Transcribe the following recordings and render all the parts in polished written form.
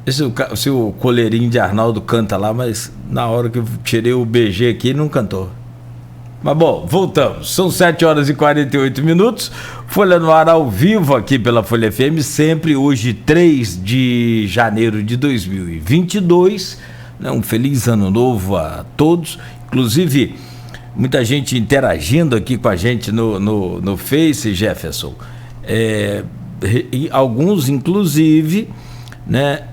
Se o coleirinho de Arnaldo canta lá, mas na hora que eu tirei o BG aqui, ele não cantou. Mas bom, voltamos. São 7 horas e 48 minutos. Folha no ar ao vivo aqui pela Folha FM, sempre hoje 3 de janeiro de 2022. Um feliz ano novo a todos. Inclusive, muita gente interagindo aqui com a gente no Face, Jefferson. Alguns, inclusive, né,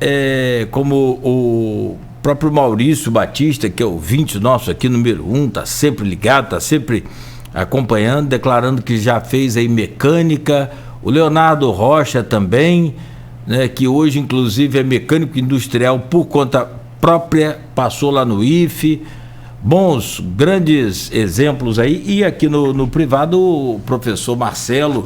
como o próprio Maurício Batista, que é ouvinte nosso aqui, número 1, está sempre ligado, está sempre acompanhando, declarando que já fez aí mecânica. O Leonardo Rocha também, né, que hoje, inclusive, é mecânico industrial por conta própria, passou lá no IFE. Bons, grandes exemplos aí. E aqui no privado, o professor Marcelo,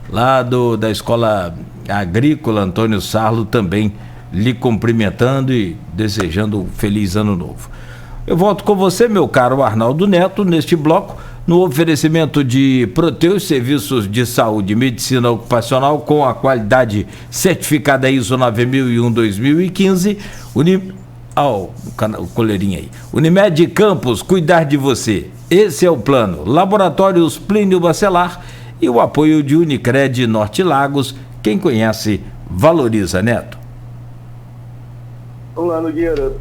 lá da Escola Agrícola Antônio Sarlo, também lhe cumprimentando e desejando um feliz ano novo. Eu volto com você, meu caro Arnaldo Neto, neste bloco, no oferecimento de Proteus, serviços de saúde e medicina ocupacional com a qualidade certificada ISO 9001-2015. O coleirinho aí. Unimed Campos, cuidar de você. Esse é o plano. Laboratórios Plínio Bacelar e o apoio de Unicred Norte Lagos. Quem conhece, valoriza, Neto. Vamos lá, Nogueira.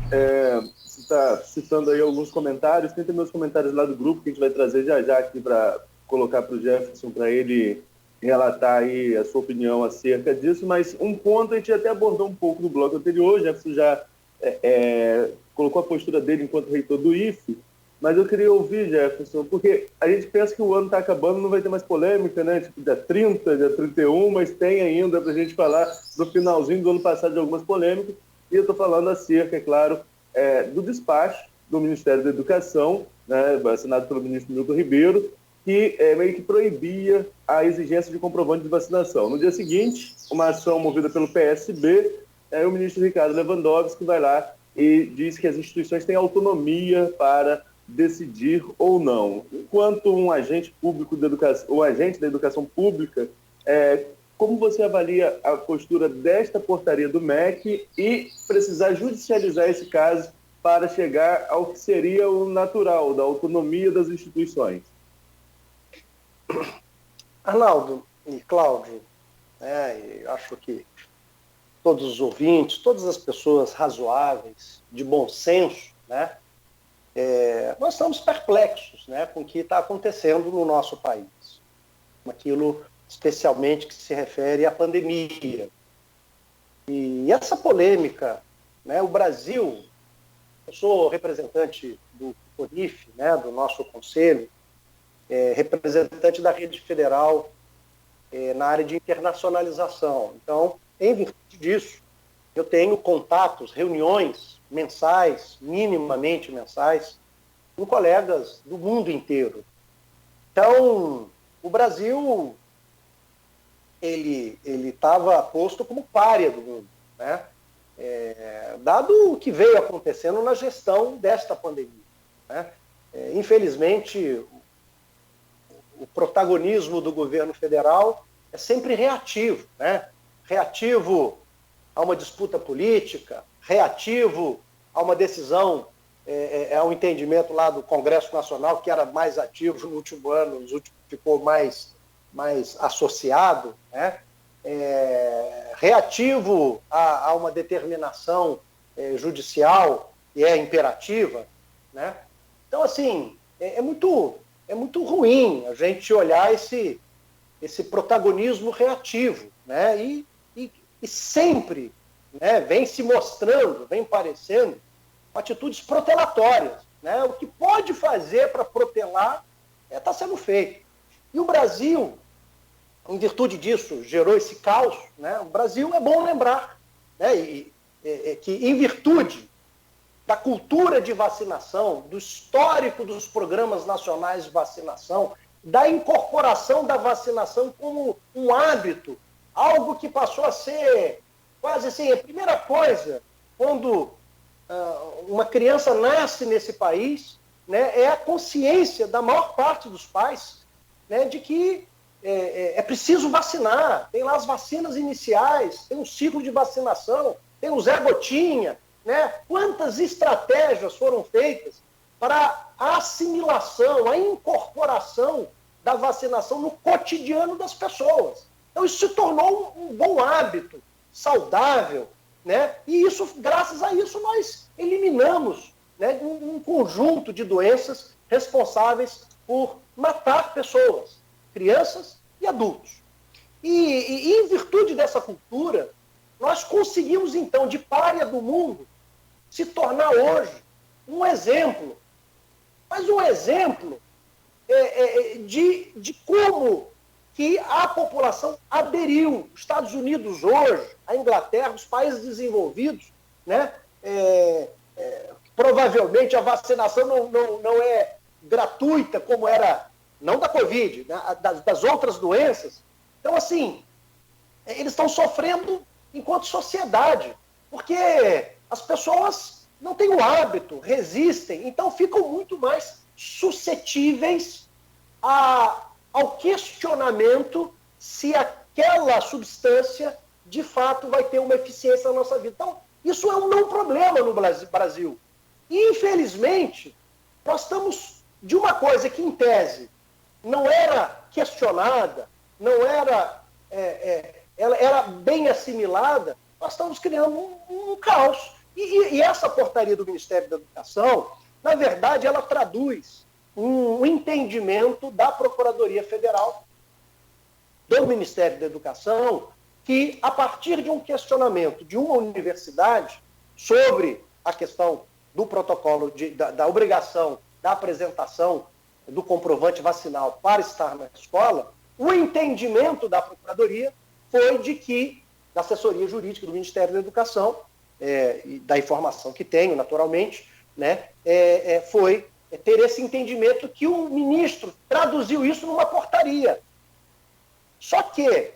Você está citando aí alguns comentários. Tem meus comentários lá do grupo que a gente vai trazer já aqui para colocar para o Jefferson, para ele relatar aí a sua opinião acerca disso. Mas um ponto a gente até abordou um pouco no bloco anterior. O Jefferson já colocou a postura dele enquanto reitor do IFE. Mas eu queria ouvir, Jefferson, porque a gente pensa que o ano está acabando, não vai ter mais polêmica, né? Tipo, dia 30, dia 31, mas tem ainda para a gente falar do finalzinho do ano passado de algumas polêmicas. E eu estou falando acerca, é claro, do despacho do Ministério da Educação, né, assinado pelo ministro Milton Ribeiro, que meio que proibia a exigência de comprovante de vacinação. No dia seguinte, uma ação movida pelo PSB, o ministro Ricardo Lewandowski vai lá e diz que as instituições têm autonomia para decidir ou não. Enquanto um agente público da educação, ou agente da educação pública, como você avalia a postura desta portaria do MEC e precisar judicializar esse caso para chegar ao que seria o natural, da autonomia das instituições? Arnaldo e Cláudio, acho que todos os ouvintes, todas as pessoas razoáveis, de bom senso, né, nós estamos perplexos, né, com o que está acontecendo no nosso país. Aquilo especialmente que se refere à pandemia. E essa polêmica, né, o Brasil, eu sou representante do CONIF, né, do nosso conselho, representante da rede federal na área de internacionalização. Então, em virtude disso, eu tenho contatos, reuniões mensais, minimamente mensais, com colegas do mundo inteiro. Então, o Brasil ele estava posto como pária do mundo, né? Dado o que veio acontecendo na gestão desta pandemia, né? Infelizmente, o protagonismo do governo federal é sempre reativo, né? Reativo a uma disputa política, reativo a uma decisão, ao entendimento lá do Congresso Nacional, que era mais ativo no último ano, nos últimos ficou mais associado, né? Reativo a uma determinação judicial que é imperativa, né? Então, assim, é muito ruim a gente olhar esse protagonismo reativo, né? E sempre, né, vem se mostrando, vem parecendo atitudes protelatórias, né? O que pode fazer para protelar está sendo feito. E o Brasil, em virtude disso, gerou esse caos, né? O Brasil, é bom lembrar, né, que em virtude da cultura de vacinação, do histórico dos programas nacionais de vacinação, da incorporação da vacinação como um hábito, algo que passou a ser quase assim, a primeira coisa, quando uma criança nasce nesse país, né, é a consciência da maior parte dos pais, né, de que é preciso vacinar. Tem lá as vacinas iniciais, tem um ciclo de vacinação. tem o Zé Gotinha, né? Quantas estratégias foram feitas para a assimilação, a incorporação da vacinação no cotidiano das pessoas. Então isso se tornou um bom hábito, saudável, né? E isso, graças a isso, nós eliminamos, né, um conjunto de doenças responsáveis por matar pessoas, crianças e adultos. E em virtude dessa cultura, nós conseguimos, então, de pária do mundo, se tornar hoje um exemplo. Mas um exemplo de como que a população aderiu. Os Estados Unidos hoje, a Inglaterra, os países desenvolvidos, né, provavelmente a vacinação não é gratuita como era, não da Covid, né, das outras doenças. Então, assim, eles estão sofrendo enquanto sociedade, porque as pessoas não têm o hábito, resistem, então ficam muito mais suscetíveis ao questionamento se aquela substância de fato vai ter uma eficiência na nossa vida. Então, isso é um não problema no Brasil. E, infelizmente, nós estamos de uma coisa que, em tese, não era questionada, não era, ela era bem assimilada, nós estamos criando um caos. E essa portaria do Ministério da Educação, na verdade, ela traduz um entendimento da Procuradoria Federal, do Ministério da Educação, que, a partir de um questionamento de uma universidade sobre a questão do protocolo, da obrigação da apresentação do comprovante vacinal para estar na escola, o entendimento da Procuradoria foi de que, da assessoria jurídica do Ministério da Educação, e da informação que tenho, naturalmente, né, foi ter esse entendimento que o ministro traduziu isso numa portaria. Só que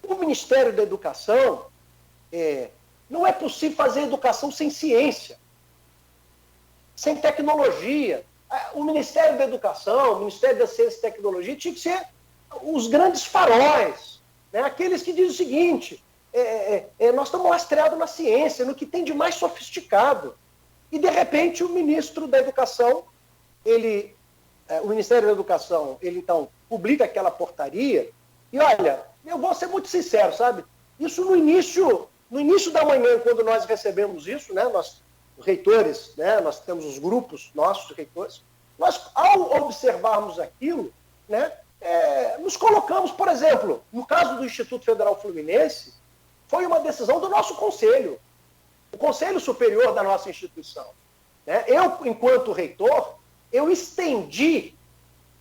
o Ministério da Educação, não é possível fazer educação sem ciência, sem tecnologia. O Ministério da Educação, o Ministério da Ciência e Tecnologia tinha que ser os grandes faróis, né? Aqueles que dizem o seguinte, nós estamos lastreados na ciência, no que tem de mais sofisticado. E, de repente, o ministro da Educação, o Ministério da Educação, ele, então, publica aquela portaria, e, olha, eu vou ser muito sincero, sabe? Isso no início da manhã, quando nós recebemos isso, né, nós, os reitores, né, nós temos os grupos nossos, reitores, nós, ao observarmos aquilo, né, nos colocamos, por exemplo, no caso do Instituto Federal Fluminense, foi uma decisão do nosso conselho, o Conselho Superior da nossa instituição. Né? Eu, enquanto reitor, eu estendi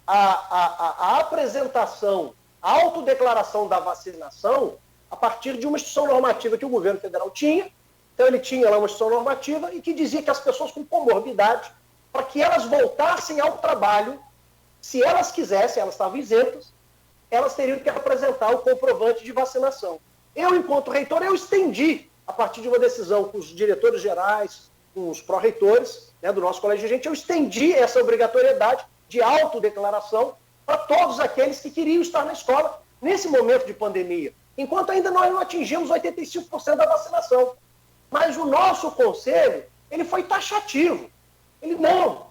a apresentação, a autodeclaração da vacinação a partir de uma instituição normativa que o governo federal tinha. Então, ele tinha lá uma instituição normativa e que dizia que as pessoas com comorbidade, para que elas voltassem ao trabalho, se elas quisessem, elas estavam isentas, elas teriam que apresentar o comprovante de vacinação. Eu, enquanto reitor, eu estendi, a partir de uma decisão com os diretores gerais, com os pró-reitores, né, do nosso colégio de gente, eu estendi essa obrigatoriedade de autodeclaração para todos aqueles que queriam estar na escola nesse momento de pandemia, enquanto ainda nós não atingimos 85% da vacinação. Mas o nosso conselho, ele foi taxativo. Ele, não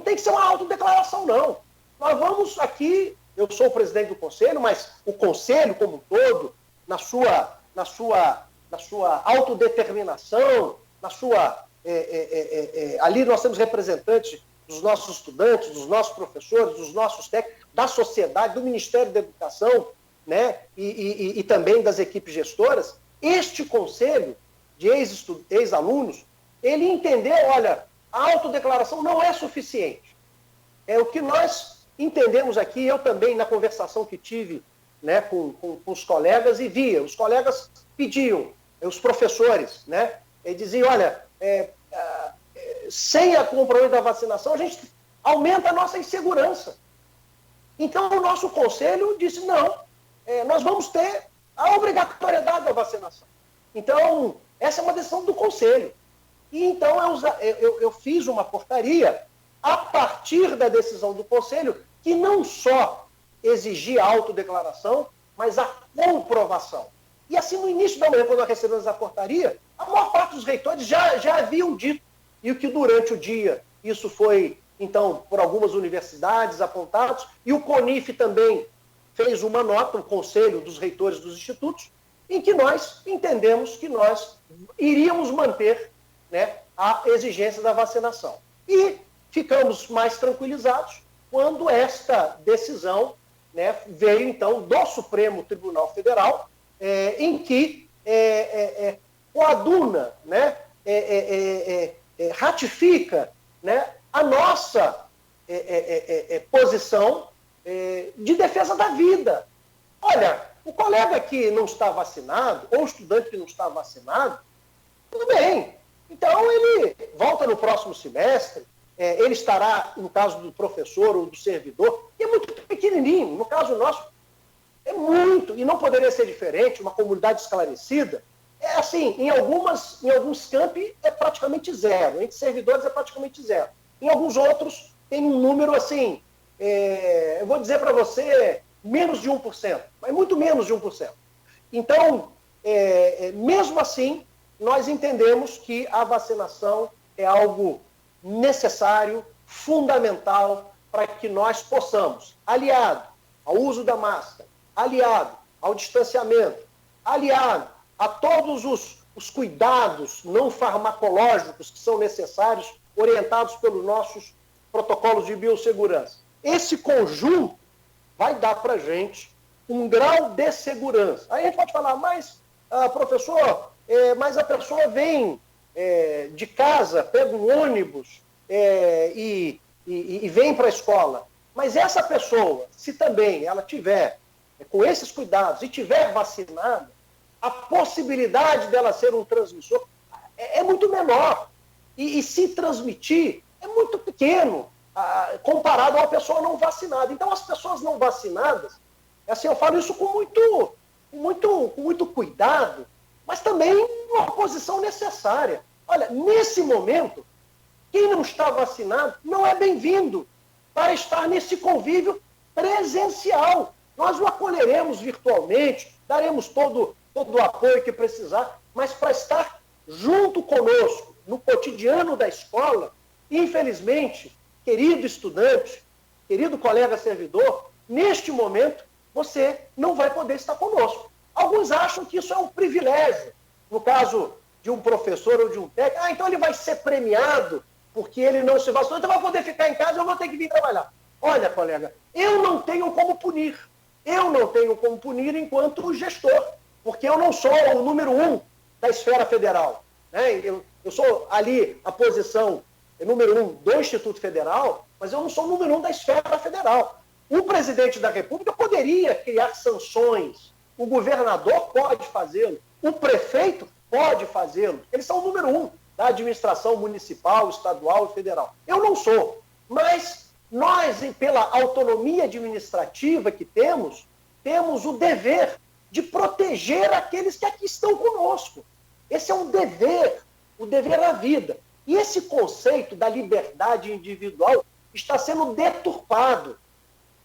tem que ser uma autodeclaração, não. Nós vamos aqui, eu sou o presidente do conselho, mas o conselho como um todo, na sua autodeterminação, ali nós temos representantes dos nossos estudantes, dos nossos professores, dos nossos técnicos, da sociedade, do Ministério da Educação, né, e também das equipes gestoras. Este conselho de ex-alunos, ele entendeu, olha, a autodeclaração não é suficiente. É o que nós entendemos aqui, eu também, na conversação que tive, né, com os colegas, e via, os colegas pediam, os professores, né, diziam, olha, sem a comprovante da vacinação, a gente aumenta a nossa insegurança. Então, o nosso conselho disse, não, nós vamos ter a obrigatoriedade da vacinação. Então, essa é uma decisão do conselho. E então, eu fiz uma portaria a partir da decisão do conselho, que não só exigia a autodeclaração, mas a comprovação. E assim, no início da manhã, quando nós recebemos a portaria, a maior parte dos reitores já haviam dito, e que durante o dia isso foi, então, por algumas universidades apontados, e o CONIF também fez uma nota, o Conselho dos Reitores dos Institutos, em que nós entendemos que nós iríamos manter, né, a exigência da vacinação. E ficamos mais tranquilizados quando esta decisão, né, veio, então, do Supremo Tribunal Federal, em que coaduna, né, ratifica, né, a nossa posição de defesa da vida. Olha, o colega que não está vacinado, ou o estudante que não está vacinado, tudo bem. Então, ele volta no próximo semestre, ele estará, no caso do professor ou do servidor, e é muito pequenininho. No caso nosso, é muito, e não poderia ser diferente, uma comunidade esclarecida. É assim, em alguns campi é praticamente zero, entre servidores é praticamente zero. Em alguns outros tem um número assim, eu vou dizer para você, menos de 1%, mas muito menos de 1%. Então, mesmo assim, nós entendemos que a vacinação é algo necessário, fundamental, para que nós possamos, aliado ao uso da máscara, aliado ao distanciamento, aliado a todos os cuidados não farmacológicos que são necessários, orientados pelos nossos protocolos de biossegurança. Esse conjunto vai dar para a gente um grau de segurança. Aí a gente pode falar, mas, professor, mas a pessoa vem de casa, pega um ônibus e vem para a escola. Mas essa pessoa, se também ela tiver com esses cuidados e tiver vacinada, a possibilidade dela ser um transmissor é muito menor. E se transmitir é muito pequeno comparado a uma pessoa não vacinada. Então, as pessoas não vacinadas, assim, eu falo isso com muito cuidado, mas também uma posição necessária. Olha, nesse momento, quem não está vacinado não é bem-vindo para estar nesse convívio presencial. Nós o acolheremos virtualmente, daremos todo o apoio que precisar, mas para estar junto conosco no cotidiano da escola, infelizmente, querido estudante, querido colega servidor, neste momento você não vai poder estar conosco. Alguns acham que isso é um privilégio. No caso de um professor ou de um técnico, então ele vai ser premiado porque ele não se vacinou, então vai poder ficar em casa e eu vou ter que vir trabalhar. Olha, colega, eu não tenho como punir. Eu não tenho como punir enquanto gestor, porque eu não sou o número 1 da esfera federal. Né? Eu sou ali a posição número 1 do Instituto Federal, mas eu não sou o número 1 da esfera federal. O presidente da República poderia criar sanções, o governador pode fazê-lo, o prefeito pode fazê-lo, eles são o número 1 da administração municipal, estadual e federal. Eu não sou, mas nós, pela autonomia administrativa que temos o dever de proteger aqueles que aqui estão conosco. Esse é um dever, o dever à vida. E esse conceito da liberdade individual está sendo deturpado.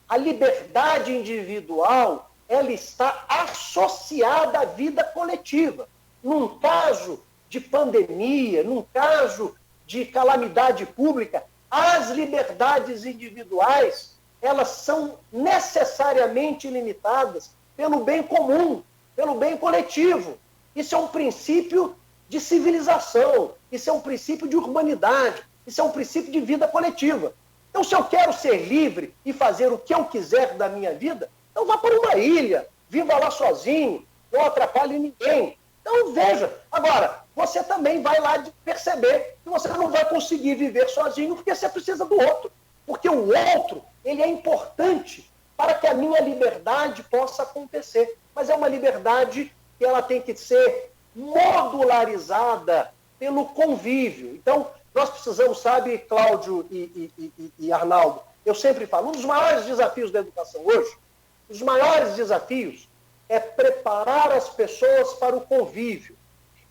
A liberdade individual, ela está associada à vida coletiva. Num caso de pandemia, num caso de calamidade pública, as liberdades individuais, elas são necessariamente limitadas pelo bem comum, pelo bem coletivo. Isso é um princípio de civilização, isso é um princípio de urbanidade, isso é um princípio de vida coletiva. Então, se eu quero ser livre e fazer o que eu quiser da minha vida, então vá para uma ilha, viva lá sozinho, não atrapalhe ninguém. Então, veja. Agora, você também vai lá perceber que você não vai conseguir viver sozinho porque você precisa do outro. Porque o outro, ele é importante para que a minha liberdade possa acontecer. Mas é uma liberdade que ela tem que ser modularizada pelo convívio. Então, nós precisamos, sabe, Cláudio e Arnaldo, eu sempre falo, um dos maiores desafios da educação hoje, os maiores desafios é preparar as pessoas para o convívio,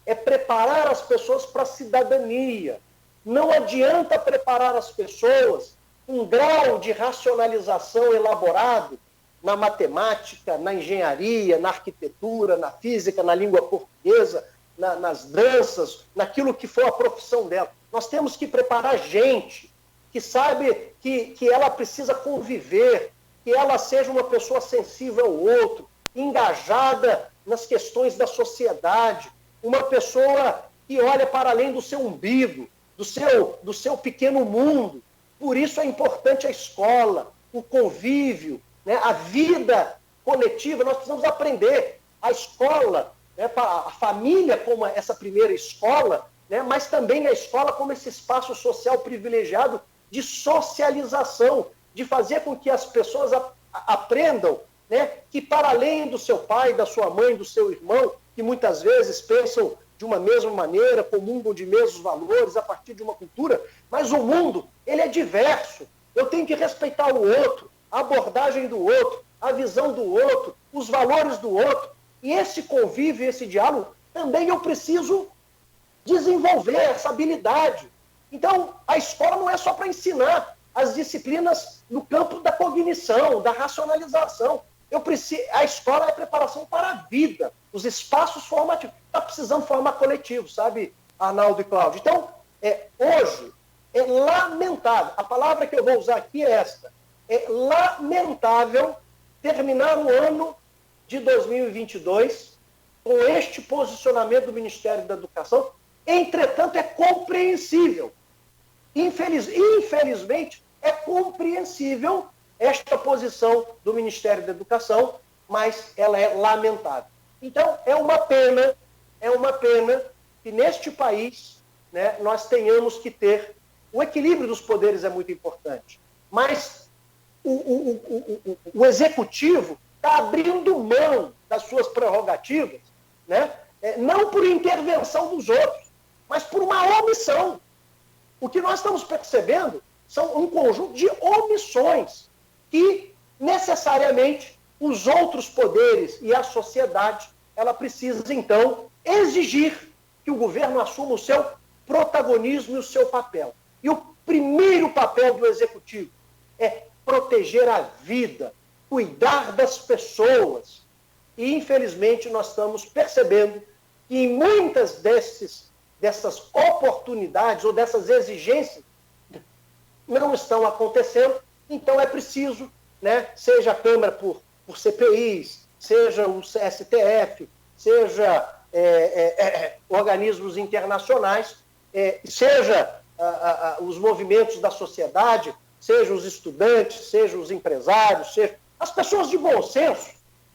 é preparar as pessoas para a cidadania. Não adianta preparar as pessoas com um grau de racionalização elaborado na matemática, na engenharia, na arquitetura, na física, na língua portuguesa, nas danças, naquilo que for a profissão dela. Nós temos que preparar gente que sabe que ela precisa conviver, que ela seja uma pessoa sensível ao outro, engajada nas questões da sociedade, uma pessoa que olha para além do seu umbigo, do seu pequeno mundo. Por isso é importante a escola, o convívio, né? A vida coletiva. Nós precisamos aprender. A escola, né? A família como essa primeira escola, né? Mas também a escola como esse espaço social privilegiado de socialização, de fazer com que as pessoas aprendam, né? Que para além do seu pai, da sua mãe, do seu irmão, que muitas vezes pensam de uma mesma maneira, comungam de mesmos valores a partir de uma cultura, mas o mundo, ele é diverso. Eu tenho que respeitar o outro, a abordagem do outro, a visão do outro, os valores do outro. E esse convívio, esse diálogo, também eu preciso desenvolver essa habilidade. Então, a escola não é só para ensinar as disciplinas no campo da cognição, da racionalização. A escola é preparação para a vida, os espaços formativos. Está precisando formar coletivo, sabe, Arnaldo e Cláudio? Então, hoje, é lamentável, a palavra que eu vou usar aqui é esta, é lamentável terminar o ano de 2022 com este posicionamento do Ministério da Educação. Entretanto, é compreensível. Infelizmente, é compreensível esta posição do Ministério da Educação, mas ela é lamentável. Então, é uma pena que neste país, né, nós tenhamos que ter o equilíbrio dos poderes é muito importante, mas o executivo está abrindo mão das suas prerrogativas, né, não por intervenção dos outros, mas por uma omissão. O que nós estamos percebendo são um conjunto de omissões que, necessariamente, os outros poderes e a sociedade, ela precisa, então, exigir que o governo assuma o seu protagonismo e o seu papel. E o primeiro papel do executivo é proteger a vida, cuidar das pessoas. E, infelizmente, nós estamos percebendo que em muitas dessas oportunidades ou dessas exigências não estão acontecendo. Então é preciso, né, seja a Câmara por CPIs, seja o STF, seja organismos internacionais, seja os movimentos da sociedade, seja os estudantes, seja os empresários, seja as pessoas de bom senso,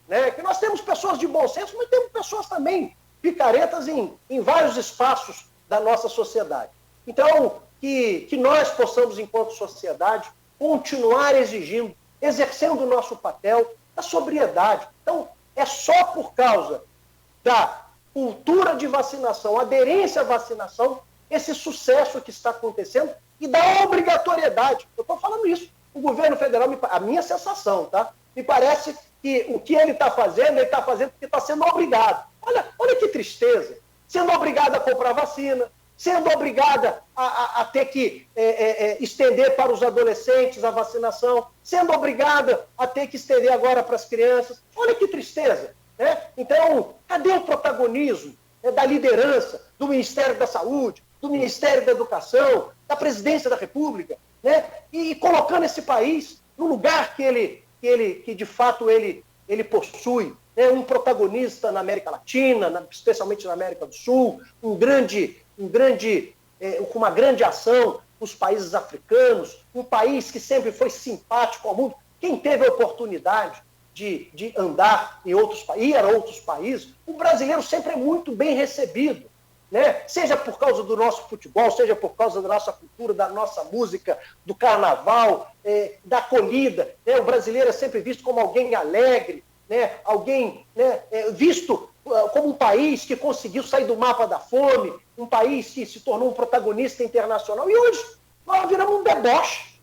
né, que nós temos pessoas de bom senso, mas temos pessoas também picaretas em vários espaços da nossa sociedade. Então, que nós possamos, enquanto sociedade, continuar exigindo, exercendo o nosso papel da sobriedade. Então, é só por causa da cultura de vacinação, aderência à vacinação, esse sucesso que está acontecendo e da obrigatoriedade. Eu estou falando isso. O governo federal, a minha sensação, tá? Me parece que o que ele está fazendo porque está sendo obrigado. Olha que tristeza. Sendo obrigado a comprar vacina, sendo obrigada a ter que estender para os adolescentes a vacinação, sendo obrigada a ter que estender agora para as crianças. Olha que tristeza, né? Então, cadê o protagonismo, né, da liderança, do Ministério da Saúde, do Ministério da Educação, da Presidência da República, né? E colocando esse país no lugar que de fato ele possui, né? Um protagonista na América Latina, especialmente na América do Sul, com uma grande ação nos países africanos, um país que sempre foi simpático ao mundo. Quem teve a oportunidade de andar em outros países, ir a outros países, o brasileiro sempre é muito bem recebido, né? Seja por causa do nosso futebol, seja por causa da nossa cultura, da nossa música, do carnaval, da acolhida, né? O brasileiro é sempre visto como alguém alegre, né? Alguém, né, visto como um país que conseguiu sair do mapa da fome, um país que se tornou um protagonista internacional. E hoje nós viramos um deboche.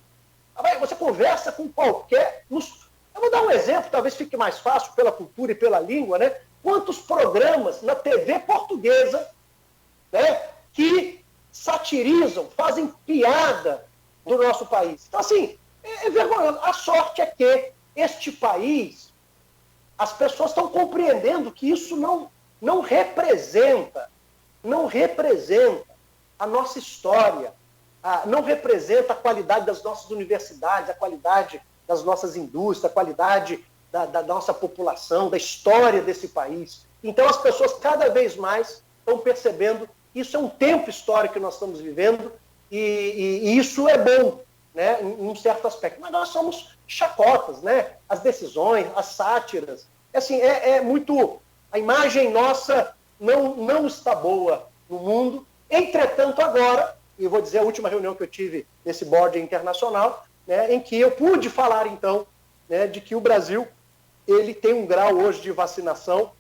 Você conversa com qualquer... Eu vou dar um exemplo, talvez fique mais fácil pela cultura e pela língua, né? Quantos programas na TV portuguesa, né, que satirizam, fazem piada do nosso país. Então, assim, é vergonhoso. A sorte é que este país, as pessoas estão compreendendo que isso não representa a nossa história, não representa a qualidade das nossas universidades, a qualidade das nossas indústrias, a qualidade da nossa população, da história desse país. Então as pessoas cada vez mais estão percebendo que isso é um tempo histórico que nós estamos vivendo e isso é bom, né, em um certo aspecto. Mas nós somos chacotas, né? As decisões, as sátiras. Assim, muito... A imagem nossa não está boa no mundo. Entretanto, agora, e eu vou dizer a última reunião que eu tive nesse board internacional, né, em que eu pude falar, então, né, de que o Brasil ele tem um grau hoje de vacinação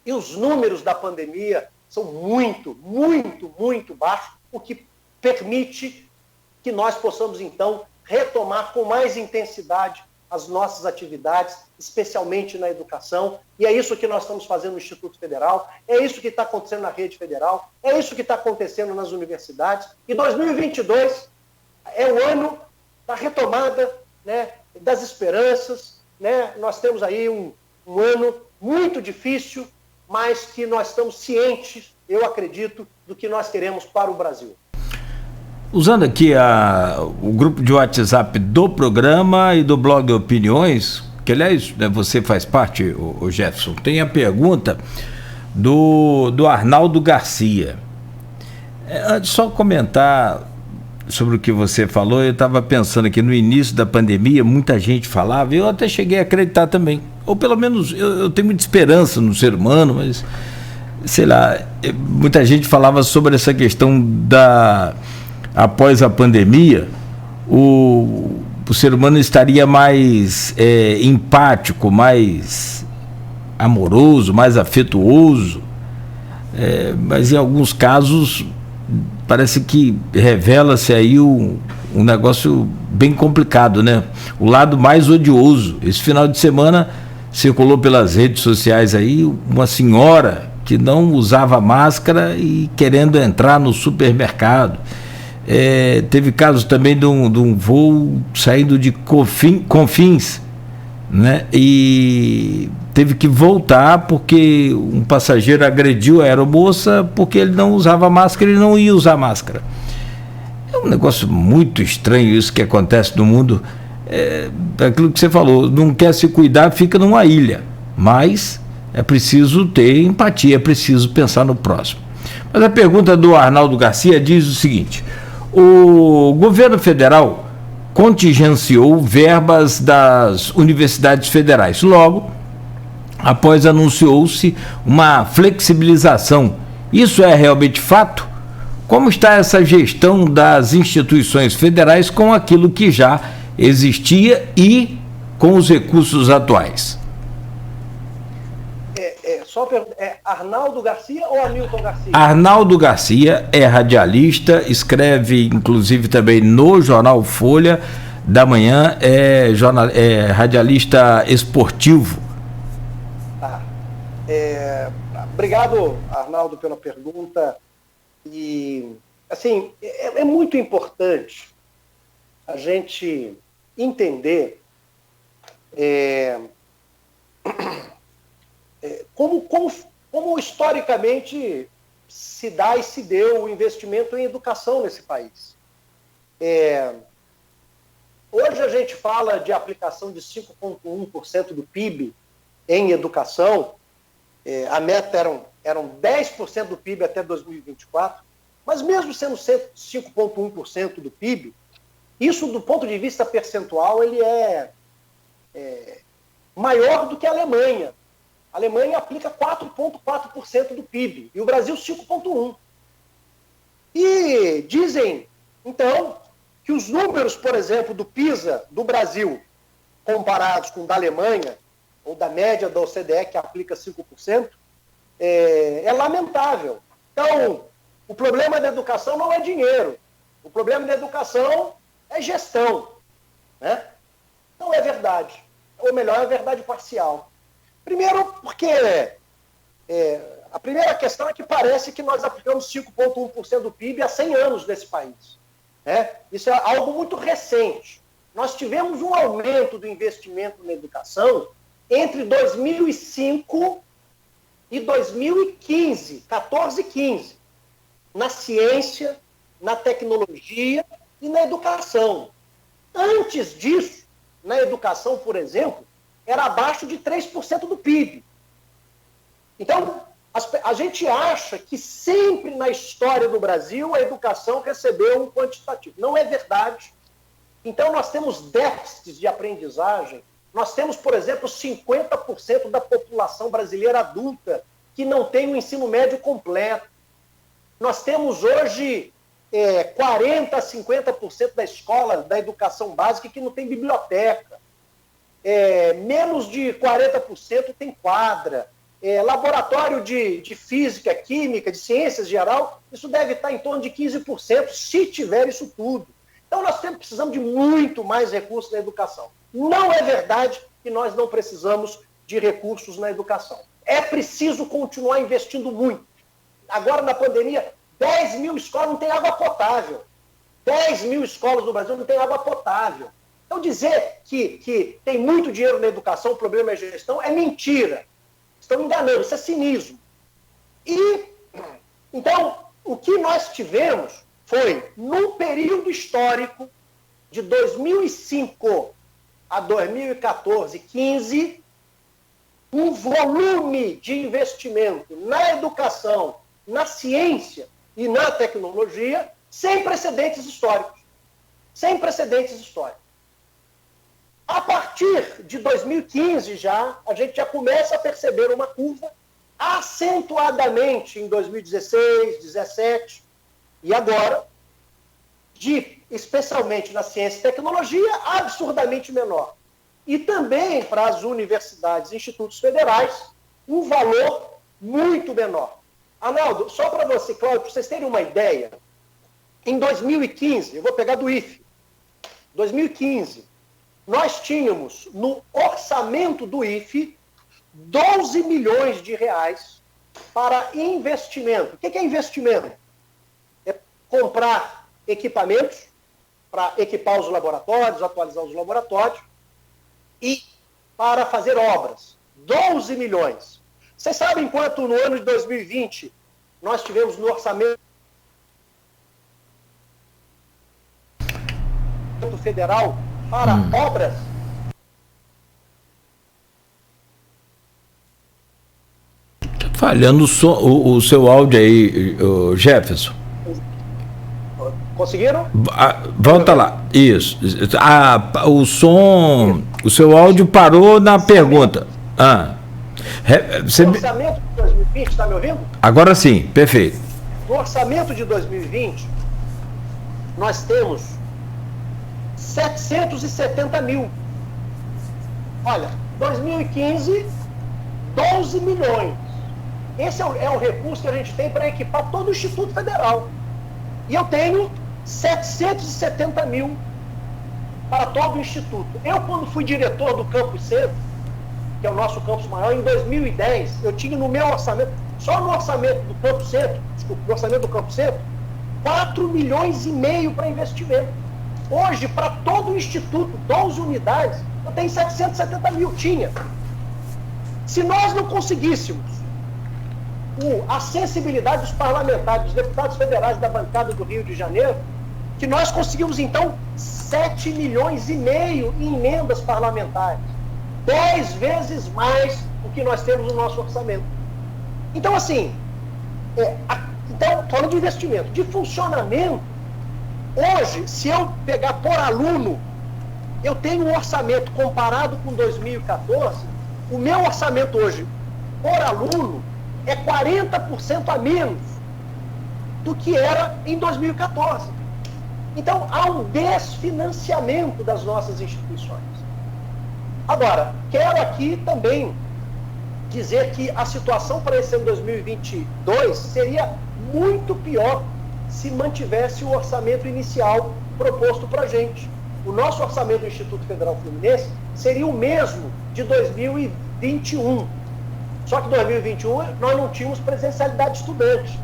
e os números da pandemia são muito, muito, muito baixos, o que permite que nós possamos, então, retomar com mais intensidade as nossas atividades, especialmente na educação, e é isso que nós estamos fazendo no Instituto Federal, é isso que está acontecendo na rede federal, é isso que está acontecendo nas universidades, e 2022 é o ano da retomada, né, das esperanças, né? Nós temos aí um ano muito difícil, mas que nós estamos cientes, eu acredito, do que nós queremos para o Brasil. Usando aqui o grupo de WhatsApp do programa e do blog Opiniões, que aliás, né, você faz parte, o Jefferson, tem a pergunta do Arnaldo Garcia. Antes só comentar sobre o que você falou, eu estava pensando que no início da pandemia muita gente falava, eu até cheguei a acreditar também, ou pelo menos eu tenho muita esperança no ser humano, mas sei lá, muita gente falava sobre essa questão após a pandemia, o ser humano estaria mais empático, mais amoroso, mais afetuoso, mas em alguns casos parece que revela-se aí um negócio bem complicado, né? O lado mais odioso. Esse final de semana circulou pelas redes sociais aí uma senhora que não usava máscara e querendo entrar no supermercado. Teve casos também de um voo saindo de Confins, né? E teve que voltar porque um passageiro agrediu a aeromoça porque ele não usava máscara e não ia usar máscara. É um negócio muito estranho isso que acontece no mundo. Aquilo que você falou, não quer se cuidar, fica numa ilha, mas é preciso ter empatia, é preciso pensar no próximo. Mas a pergunta do Arnaldo Garcia diz o seguinte: o governo federal contingenciou verbas das universidades federais. Logo, após anunciou-se uma flexibilização. Isso é realmente fato? Como está essa gestão das instituições federais com aquilo que já existia e com os recursos atuais? Arnaldo Garcia ou Hamilton Garcia? Arnaldo Garcia é radialista, escreve inclusive também no jornal Folha da Manhã, é radialista esportivo. Obrigado, Arnaldo, pela pergunta. E, assim, é muito importante a gente entender como historicamente se dá e se deu o investimento em educação nesse país. Hoje a gente fala de aplicação de 5,1% do PIB em educação. A meta eram 10% do PIB até 2024, mas mesmo sendo 5,1% do PIB, isso do ponto de vista percentual ele é maior do que a Alemanha. A Alemanha aplica 4,4% do PIB e o Brasil 5,1%. E dizem, então, que os números, por exemplo, do PISA do Brasil, comparados com o da Alemanha, ou da média da OCDE, que aplica 5%, é lamentável. Então, o problema da educação não é dinheiro. O problema da educação é gestão, né? Não é verdade. Ou melhor, é verdade parcial. Primeiro, porque a primeira questão é que parece que nós aplicamos 5,1% do PIB há 100 anos nesse país. Né? Isso é algo muito recente. nós tivemos um aumento do investimento na educação entre 2005 e 2015, 14 e 15, na ciência, na tecnologia e na educação. Antes disso, na educação, por exemplo, era abaixo de 3% do PIB. Então, a gente acha que sempre na história do Brasil a educação recebeu um quantitativo. Não é verdade. Então, nós temos déficits de aprendizagem. Nós temos, por exemplo, 50% da população brasileira adulta que não tem o ensino médio completo. Nós temos hoje 40% a 50% da escola, da educação básica, que não tem biblioteca. Menos de 40% tem quadra. Laboratório de física, química, de ciências geral, isso deve estar em torno de 15%, se tiver isso tudo. Então, nós precisamos de muito mais recursos na educação. Não é verdade que nós não precisamos de recursos na educação. É preciso continuar investindo muito. Agora, na pandemia, 10 mil escolas não têm água potável. 10 mil escolas no Brasil não têm água potável. Então, dizer que tem muito dinheiro na educação, o problema é gestão, é mentira. Estão enganando, isso é cinismo. Então, o que nós tivemos foi, num período histórico de 2005 a 2014, 15, um volume de investimento na educação, na ciência e na tecnologia sem precedentes históricos. Sem precedentes históricos. A partir de 2015 a gente já começa a perceber uma curva acentuadamente em 2016, 2017 e agora, especialmente na ciência e tecnologia, absurdamente menor. E também para as universidades e institutos federais, um valor muito menor. Arnaldo, só para você, Cláudio, para vocês terem uma ideia, em 2015, eu vou pegar do IFE, 2015, nós tínhamos no orçamento do IFE 12 milhões de reais para investimento. O que é investimento? É comprar equipamentos para equipar os laboratórios, atualizar os laboratórios e para fazer obras. 12 milhões. Vocês sabem quanto no ano de 2020 nós tivemos no orçamento federal para obras? Falhando o seu áudio aí, Jefferson. Conseguiram? Volta lá. Isso. O som, o seu áudio parou na pergunta. No orçamento de 2020, está me ouvindo? Agora sim, perfeito. No orçamento de 2020, nós temos 770 mil. Olha, 2015, 12 milhões. Esse é o recurso que a gente tem para equipar todo o Instituto Federal. E eu tenho 770 mil para todo o Instituto. Eu, quando fui diretor do Campus Centro, que é o nosso campus maior, em 2010, eu tinha no meu orçamento, só no orçamento do Campus Centro, no orçamento do Campus Centro, 4 milhões e meio para investimento. Hoje, para todo o Instituto, 12 unidades, eu tenho 770 mil, tinha. Se nós não conseguíssemos a sensibilidade dos parlamentares, dos deputados federais da bancada do Rio de Janeiro, que nós conseguimos, então, 7 milhões e meio em emendas parlamentares. 10 vezes mais do que nós temos no nosso orçamento. Então, assim, falando de investimento, de funcionamento, hoje, se eu pegar por aluno, eu tenho um orçamento comparado com 2014, o meu orçamento hoje, por aluno, é 40% a menos do que era em 2014. Então, há um desfinanciamento das nossas instituições. Agora, quero aqui também dizer que a situação para esse ano 2022 seria muito pior se mantivesse o orçamento inicial proposto para a gente. O nosso orçamento do Instituto Federal Fluminense seria o mesmo de 2021. Só que em 2021 nós não tínhamos presencialidade de estudante.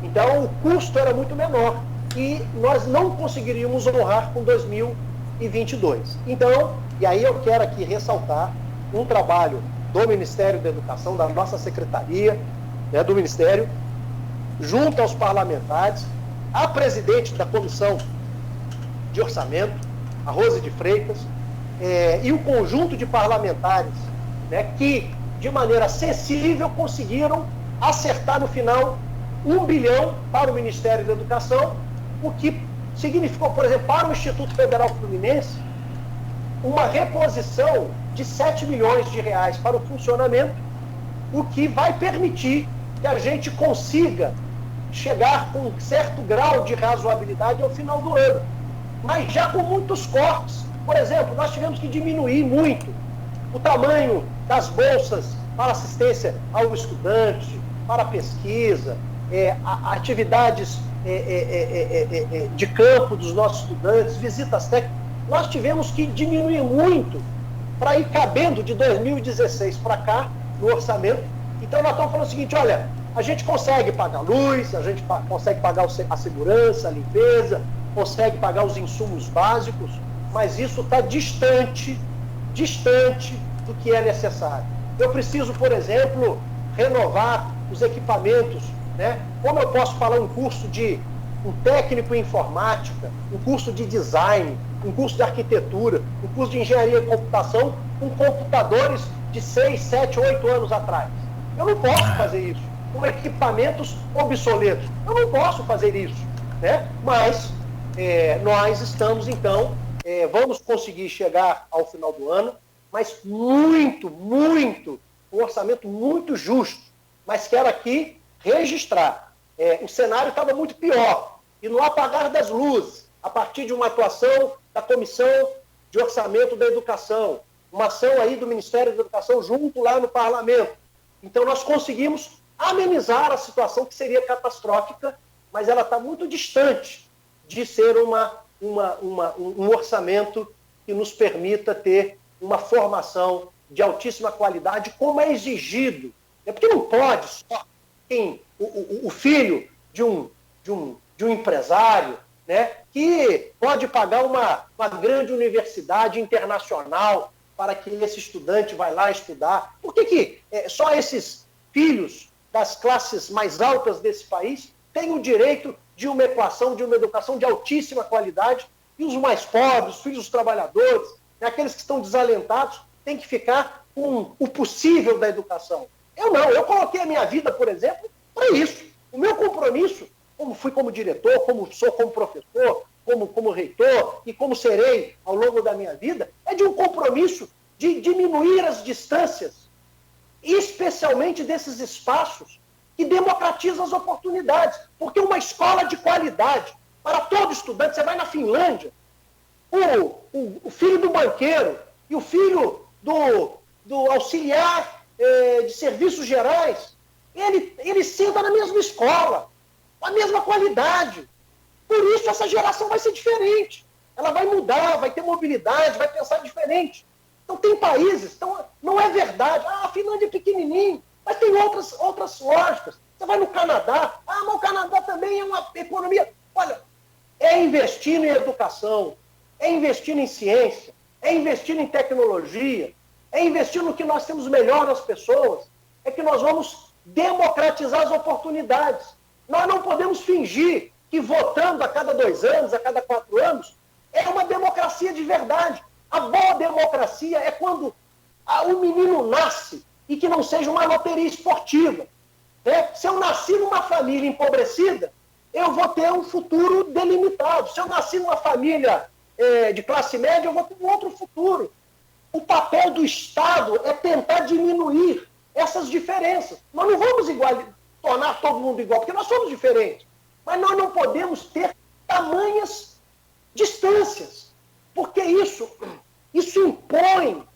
Então o custo era muito menor e nós não conseguiríamos honrar com 2022. 2022. Então, e aí eu quero aqui ressaltar um trabalho do Ministério da Educação, da nossa secretaria, né, do Ministério, junto aos parlamentares, a presidente da Comissão de Orçamento, a Rose de Freitas, e o conjunto de parlamentares, né, que, de maneira sensível, conseguiram acertar no final 1 bilhão para o Ministério da Educação, o que significou, por exemplo, para o Instituto Federal Fluminense, uma reposição de 7 milhões de reais para o funcionamento, o que vai permitir que a gente consiga chegar com um certo grau de razoabilidade ao final do ano. Mas já com muitos cortes. Por exemplo, nós tivemos que diminuir muito o tamanho das bolsas para assistência ao estudante, para pesquisa, atividades de campo dos nossos estudantes, visitas técnicas. Nós tivemos que diminuir muito para ir cabendo de 2016 para cá no orçamento. Então nós estamos falando o seguinte, olha, a gente consegue pagar luz, a gente consegue pagar a segurança, a limpeza, consegue pagar os insumos básicos, mas isso está distante do que é necessário. Eu preciso, por exemplo, renovar os equipamentos, né? Como eu posso falar um técnico em informática, um curso de design, um curso de arquitetura, um curso de engenharia de computação, com computadores de 6, 7, 8 anos atrás. Eu não posso fazer isso. Com equipamentos obsoletos. Eu não posso fazer isso, né? Mas nós estamos, então, vamos conseguir chegar ao final do ano, mas um orçamento muito justo. Mas quero aqui registrar. O cenário estava muito pior. E no apagar das luzes, a partir de uma atuação da Comissão de Orçamento da Educação, uma ação aí do Ministério da Educação junto lá no Parlamento. Então nós conseguimos amenizar a situação que seria catastrófica, mas ela está muito distante de ser um orçamento que nos permita ter uma formação de altíssima qualidade, como é exigido. Porque não pode só o filho de um empresário, né, que pode pagar uma grande universidade internacional para que esse estudante vá lá estudar. Por que só esses filhos das classes mais altas desse país têm o direito de uma equação, de uma educação de altíssima qualidade, e os mais pobres, os filhos dos trabalhadores, né, aqueles que estão desalentados, têm que ficar com o possível da educação? Eu não, eu coloquei a minha vida, por exemplo, para isso. O meu compromisso, como fui como diretor, como sou como professor, como reitor e como serei ao longo da minha vida, é de um compromisso de diminuir as distâncias, especialmente desses espaços que democratizam as oportunidades. Porque uma escola de qualidade para todo estudante, você vai na Finlândia, o filho do banqueiro e o filho do auxiliar de serviços gerais, ele senta na mesma escola, com a mesma qualidade. Por isso essa geração vai ser diferente. Ela vai mudar, vai ter mobilidade, vai pensar diferente. Então tem países, então não é verdade. A Finlândia é pequenininho, mas tem outras lógicas. Você vai no Canadá, mas o Canadá também é uma economia. Olha, é investindo em educação, é investindo em ciência, é investindo em tecnologia, é investir no que nós temos melhor nas pessoas, é que nós vamos democratizar as oportunidades. Nós não podemos fingir que votando a cada 2 anos, a cada 4 anos, é uma democracia de verdade. A boa democracia é quando o menino nasce e que não seja uma loteria esportiva. Né? Se eu nasci numa família empobrecida, eu vou ter um futuro delimitado. Se eu nasci numa família de classe média, eu vou ter um outro futuro. O papel do Estado é tentar diminuir essas diferenças. Nós não vamos tornar todo mundo igual, porque nós somos diferentes. Mas nós não podemos ter tamanhas distâncias, porque isso impõe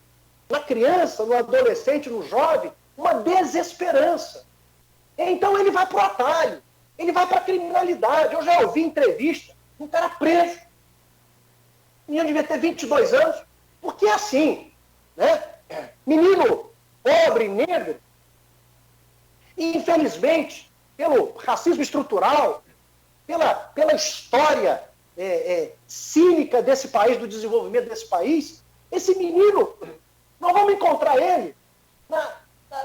na criança, no adolescente, no jovem, uma desesperança. Então ele vai para o atalho, ele vai para a criminalidade. Eu já ouvi entrevista, um cara preso, o menino devia ter 22 anos, porque é assim, né? Menino pobre, negro, e infelizmente, pelo racismo estrutural, pela história cínica desse país, do desenvolvimento desse país, esse menino, nós vamos encontrar ele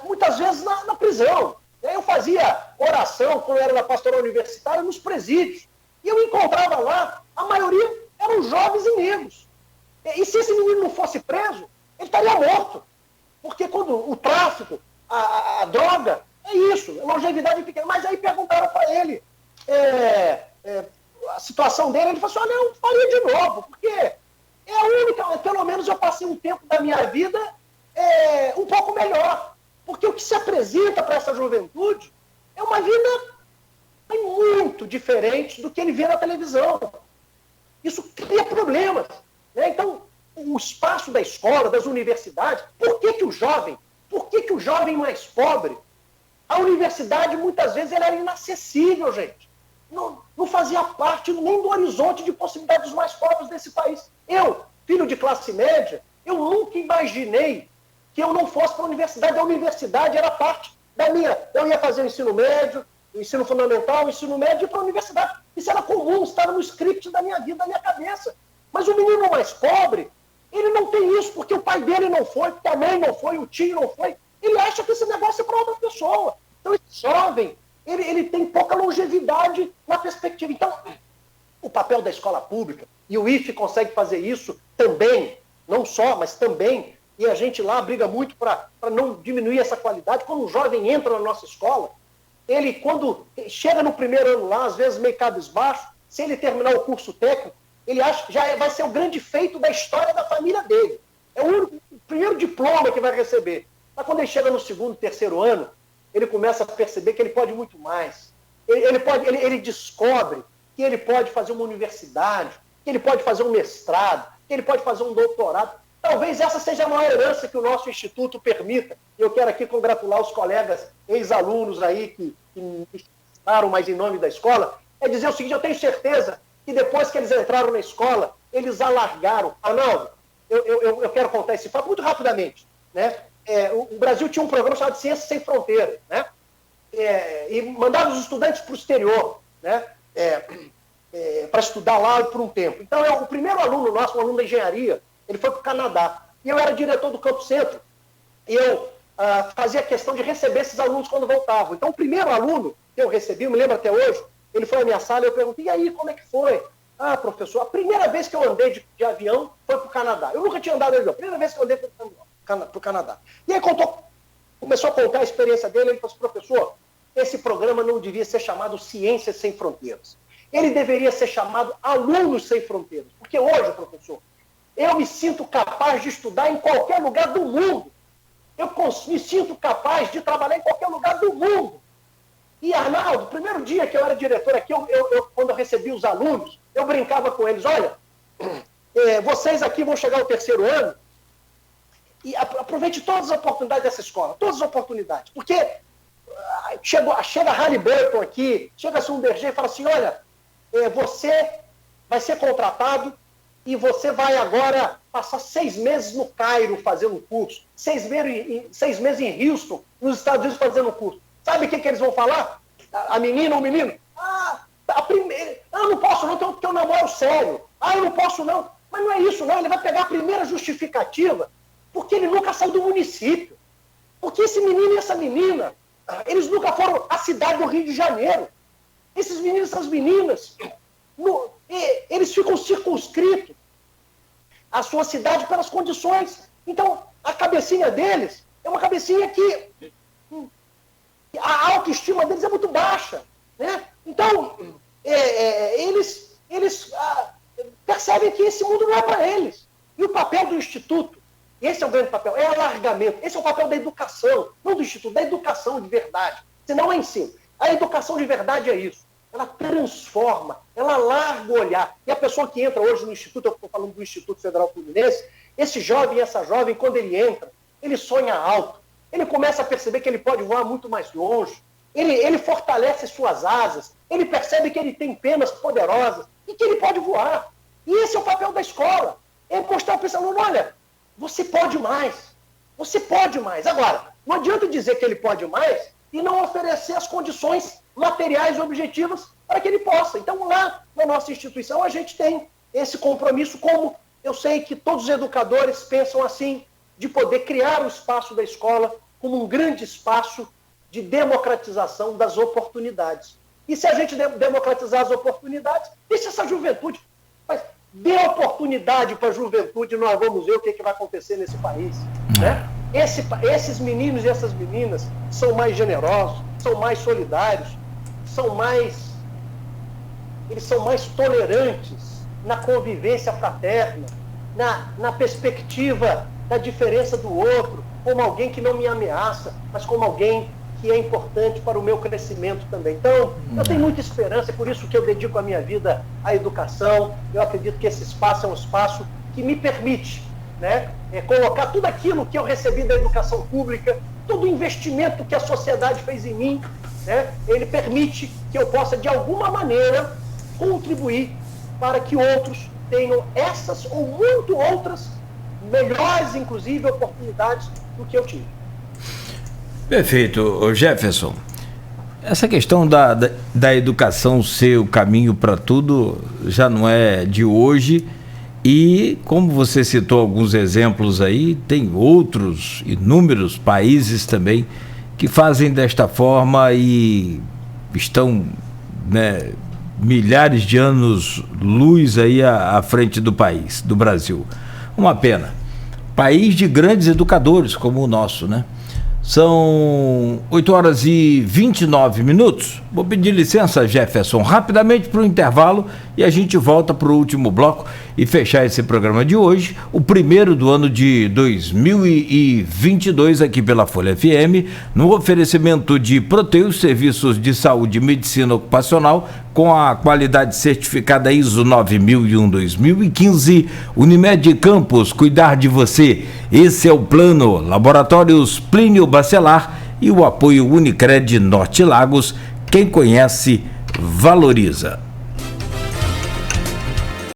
muitas vezes na prisão. Eu fazia oração, quando eu era na pastoral universitária, nos presídios. E eu encontrava lá, a maioria eram jovens e negros. E se esse menino não fosse preso, ele estaria morto. Porque quando o tráfico, a droga, é isso, longevidade pequena. Mas aí perguntaram para ele a situação dele, ele falou assim, eu faria de novo, porque é a única, pelo menos eu passei um tempo da minha vida um pouco melhor. Porque o que se apresenta para essa juventude é uma vida muito diferente do que ele vê na televisão. Isso cria problemas. Né? Então, o espaço da escola, das universidades, por que o jovem mais pobre, a universidade muitas vezes ela era inacessível, gente. Não fazia parte nem do horizonte de possibilidades dos mais pobres desse país. Eu, filho de classe média, eu nunca imaginei que eu não fosse para a universidade. A universidade era parte da minha... Eu ia fazer o ensino médio, o ensino fundamental, o ensino médio e ir para a universidade. Isso era comum, estava no script da minha vida, da minha cabeça. Mas o menino mais pobre, ele não tem isso, porque o pai dele não foi, porque a mãe não foi, o tio não foi. Ele acha que esse negócio é para outra pessoa. Então, esse jovem, ele tem pouca longevidade na perspectiva. Então, o papel da escola pública, e o IFE consegue fazer isso também, não só, mas também, e a gente lá briga muito para não diminuir essa qualidade. Quando um jovem entra na nossa escola, ele, quando chega no primeiro ano lá, às vezes meio cabisbaixo, se ele terminar o curso técnico, ele acha que já vai ser o grande feito da história da família dele. É o primeiro diploma que vai receber. Mas quando ele chega no segundo, terceiro ano, ele começa a perceber que ele pode muito mais. Ele descobre que ele pode fazer uma universidade, que ele pode fazer um mestrado, que ele pode fazer um doutorado. Talvez essa seja a maior herança que o nosso instituto permita. Eu quero aqui congratular os colegas ex-alunos aí que me estaram, mas em nome da escola, é dizer o seguinte, eu tenho certeza que depois que eles entraram na escola, eles alargaram. Arnaldo, eu quero contar esse fato muito rapidamente. Né? O Brasil tinha um programa chamado Ciências Sem Fronteiras, né? E mandava os estudantes para o exterior, né? Para estudar lá por um tempo. Então, o primeiro aluno nosso, um aluno da engenharia, ele foi para o Canadá. E eu era diretor do Campo Centro. E eu fazia questão de receber esses alunos quando voltavam. Então, o primeiro aluno que eu recebi, eu me lembro até hoje, ele foi à minha sala e eu perguntei, e aí, como é que foi? Ah, professor, a primeira vez que eu andei de avião foi para o Canadá. Eu nunca tinha andado de avião. A primeira vez que eu andei foi para o Canadá. E aí começou a contar a experiência dele. Ele falou assim, professor, esse programa não devia ser chamado Ciências Sem Fronteiras. Ele deveria ser chamado Alunos Sem Fronteiras. Porque hoje, professor, eu me sinto capaz de estudar em qualquer lugar do mundo. Eu me sinto capaz de trabalhar em qualquer lugar do mundo. E, Arnaldo, o primeiro dia que eu era diretor aqui, quando eu recebi os alunos, eu brincava com eles, olha, vocês aqui vão chegar ao terceiro ano e aproveite todas as oportunidades dessa escola, todas as oportunidades. Porque chega a Halliburton aqui, chega a Schlumberger e fala assim, olha, você vai ser contratado e você vai agora passar 6 meses no Cairo fazendo um curso, 6 meses em Houston, nos Estados Unidos fazendo um curso. Sabe o que eles vão falar? A menina ou o menino? Eu não posso não, porque eu namoro sério. Eu não posso não. Mas não é isso não, ele vai pegar a primeira justificativa, porque ele nunca saiu do município. Porque esse menino e essa menina, eles nunca foram à cidade do Rio de Janeiro. Esses meninos e essas meninas, eles ficam circunscritos à sua cidade pelas condições. Então, a cabecinha deles é uma cabecinha que a autoestima deles é muito baixa. Né? Então, eles percebem que esse mundo não é para eles. E o papel do Instituto, esse é o grande papel, é alargamento. Esse é o papel da educação, não do Instituto, da educação de verdade. Senão é ensino. A educação de verdade é isso. Ela transforma, ela larga o olhar. E a pessoa que entra hoje no Instituto, eu estou falando do Instituto Federal Fluminense, esse jovem e essa jovem, quando ele entra, ele sonha alto. Ele começa a perceber que ele pode voar muito mais longe. Ele fortalece suas asas. Ele percebe que ele tem penas poderosas e que ele pode voar. E esse é o papel da escola. É mostrar para esse aluno, olha, você pode mais. Você pode mais. Agora, não adianta dizer que ele pode mais e não oferecer as condições materiais e objetivas para que ele possa. Então, lá na nossa instituição, a gente tem esse compromisso, como eu sei que todos os educadores pensam assim, de poder criar o espaço da escola como um grande espaço de democratização das oportunidades. E se a gente democratizar as oportunidades, deixa essa juventude. Mas dê oportunidade para a juventude, nós vamos ver o que vai acontecer nesse país. Né? Esses meninos e essas meninas são mais generosos, são mais solidários, eles são mais tolerantes na convivência fraterna, na perspectiva da diferença do outro, como alguém que não me ameaça, mas como alguém que é importante para o meu crescimento também. Então, eu tenho muita esperança, é por isso que eu dedico a minha vida à educação. Eu acredito que esse espaço é um espaço que me permite, né, colocar tudo aquilo que eu recebi da educação pública, todo o investimento que a sociedade fez em mim, né, ele permite que eu possa, de alguma maneira, contribuir para que outros tenham essas ou muito outras, melhores, inclusive, oportunidades do que eu tive. Perfeito, Jefferson. Essa questão da educação ser o caminho para tudo já não é de hoje e, como você citou alguns exemplos aí, tem outros inúmeros países também que fazem desta forma e estão, né, milhares de anos-luz aí à frente do país, do Brasil. Uma pena. País de grandes educadores como o nosso, né? São 8h29. Vou pedir licença, Jefferson, rapidamente para o intervalo e a gente volta para o último bloco e fechar esse programa de hoje, o primeiro do ano de 2022 aqui pela Folha FM, no oferecimento de Proteus, serviços de saúde e medicina ocupacional com a qualidade certificada ISO 9001-2015, Unimed Campos, cuidar de você, esse é o plano, Laboratórios Plínio Bacelar e o apoio Unicred Norte Lagos, quem conhece, valoriza.